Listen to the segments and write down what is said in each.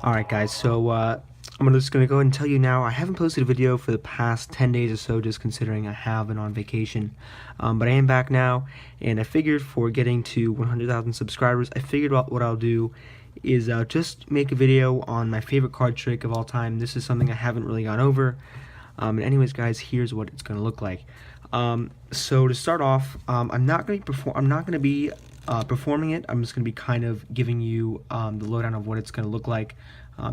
Alright guys, so I'm just going to go ahead and tell you now, I haven't posted a video for the past 10 days or so, just considering I have been on vacation, but I am back now, and I figured for getting to 100,000 subscribers, I figured what I'll do is just make a video on my favorite card trick of all time. This is something I haven't really gone over, and anyways guys, here's what it's going to look like. So to start off, I'm not going to be performing it. I'm just going to be kind of giving you the lowdown of what it's going to look like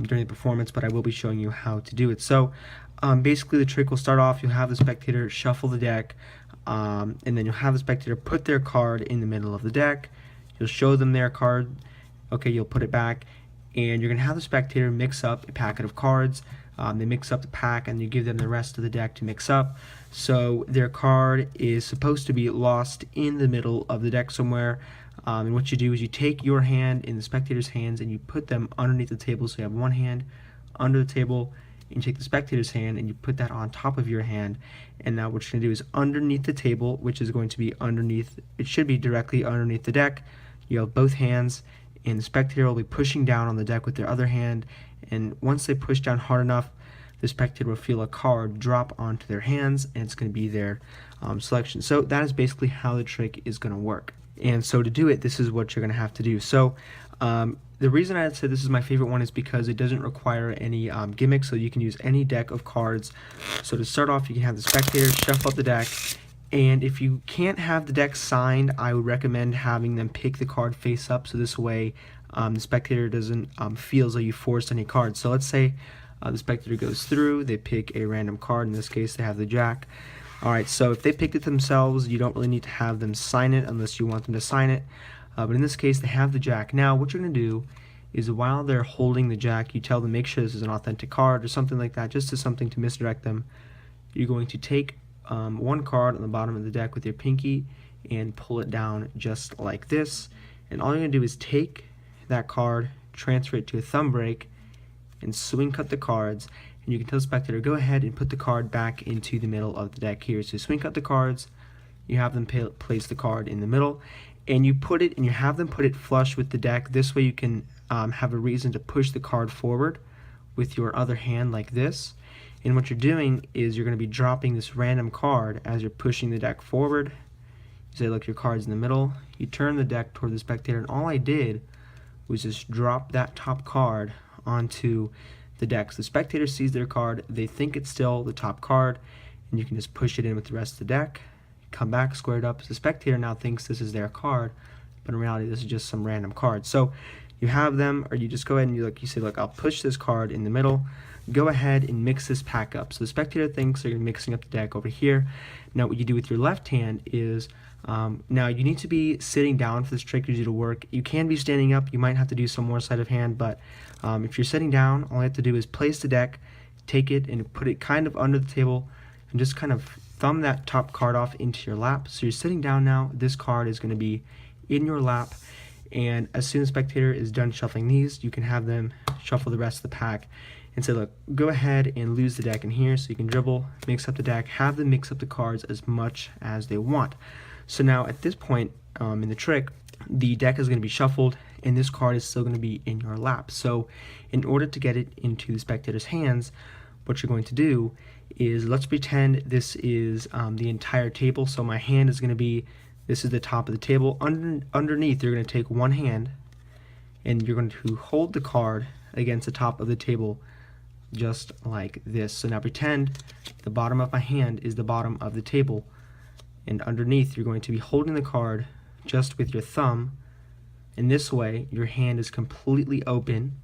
during the performance, but I will be showing you how to do it. So basically the trick will start off, you'll have the spectator shuffle the deck, and then you'll have the spectator put their card in the middle of the deck. You'll show them their card, okay, you'll put it back, and you're going to have the spectator mix up a packet of cards. They mix up the pack and you give them the rest of the deck to mix up. So their card is supposed to be lost in the middle of the deck somewhere. And what you do is you take your hand in the spectator's hands and you put them underneath the table. So you have one hand under the table, and you take the spectator's hand and you put that on top of your hand. And now what you're going to do is underneath the table, which is going to be underneath, it should be directly underneath the deck, you have both hands, and the spectator will be pushing down on the deck with their other hand, and once they push down hard enough, the spectator will feel a card drop onto their hands, and it's going to be their selection. So that is basically how the trick is going to work. And so to do it, this is what you're going to have to do. So the reason I said this is my favorite one is because it doesn't require any gimmicks, so you can use any deck of cards. So to start off, you can have the spectator shuffle up the deck, and if you can't have the deck signed, I would recommend having them pick the card face up, so this way the spectator doesn't feel as though you forced any cards. So let's say the spectator goes through, they pick a random card, in this case they have the jack. Alright, so if they picked it themselves, you don't really need to have them sign it unless you want them to sign it. But in this case, they have the jack. Now, what you're going to do is while they're holding the jack, you tell them make sure this is an authentic card or something like that, just as something to misdirect them. You're going to take one card on the bottom of the deck with your pinky and pull it down just like this. And all you're going to do is take that card, transfer it to a thumb break, and swing cut the cards. And you can tell the spectator, go ahead and put the card back into the middle of the deck here. So swing cut the cards, you have them place the card in the middle, and you put it, and you have them put it flush with the deck. This way you can have a reason to push the card forward with your other hand like this. And what you're doing is you're going to be dropping this random card as you're pushing the deck forward. You say, look, your card's in the middle. You turn the deck toward the spectator, and all I did was just drop that top card onto the deck. So the spectator sees their card, they think it's still the top card, and you can just push it in with the rest of the deck, come back, square it up. So the spectator now thinks this is their card, but in reality this is just some random card. So you have them, or you just go ahead and you say, look, I'll push this card in the middle, go ahead and mix this pack up. So the spectator thinks they're mixing up the deck over here. Now what you do with your left hand is, now you need to be sitting down for this trick usually to work. You can be standing up, you might have to do some more sleight of hand, but if you're sitting down, all you have to do is place the deck, take it and put it kind of under the table, and just kind of thumb that top card off into your lap. So you're sitting down now, this card is going to be in your lap, and as soon as the spectator is done shuffling these, you can have them shuffle the rest of the pack and say, look, go ahead and lose the deck in here. So you can dribble, mix up the deck, have them mix up the cards as much as they want. So now at this point in the trick, the deck is going to be shuffled and this card is still going to be in your lap. So in order to get it into the spectator's hands, what you're going to do is, let's pretend this is the entire table. So my hand is going to be, this is the top of the table. Underneath, you're going to take one hand and you're going to hold the card against the top of the table just like this. So now pretend the bottom of my hand is the bottom of the table, and underneath you're going to be holding the card just with your thumb. In this way your hand is completely open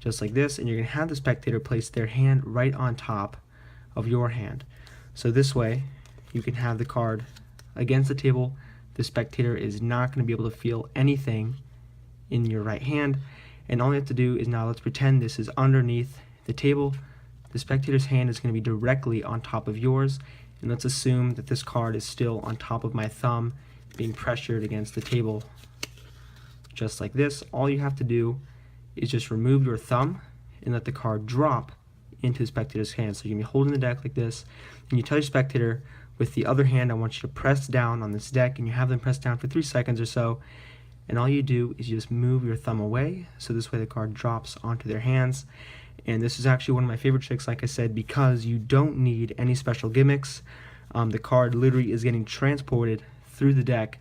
just like this, and you're going to have the spectator place their hand right on top of your hand. So this way you can have the card against the table. The spectator is not going to be able to feel anything in your right hand, and all you have to do is, now let's pretend this is underneath the table. The spectator's hand is going to be directly on top of yours, and let's assume that this card is still on top of my thumb being pressured against the table just like this. All you have to do is just remove your thumb and let the card drop into the spectator's hand. So you're going to be holding the deck like this, and you tell your spectator with the other hand, I want you to press down on this deck, and you have them press down for 3 seconds or so, and all you do is you just move your thumb away, so this way the card drops onto their hands. And this is actually one of my favorite tricks, like I said, because you don't need any special gimmicks. The card literally is getting transported through the deck,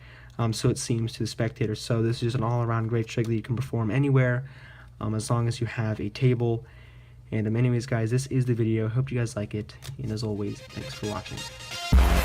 so it seems to the spectator. So this is just an all-around great trick that you can perform anywhere, as long as you have a table. And anyways guys, this is the video. Hope you guys like it, and as always, thanks for watching.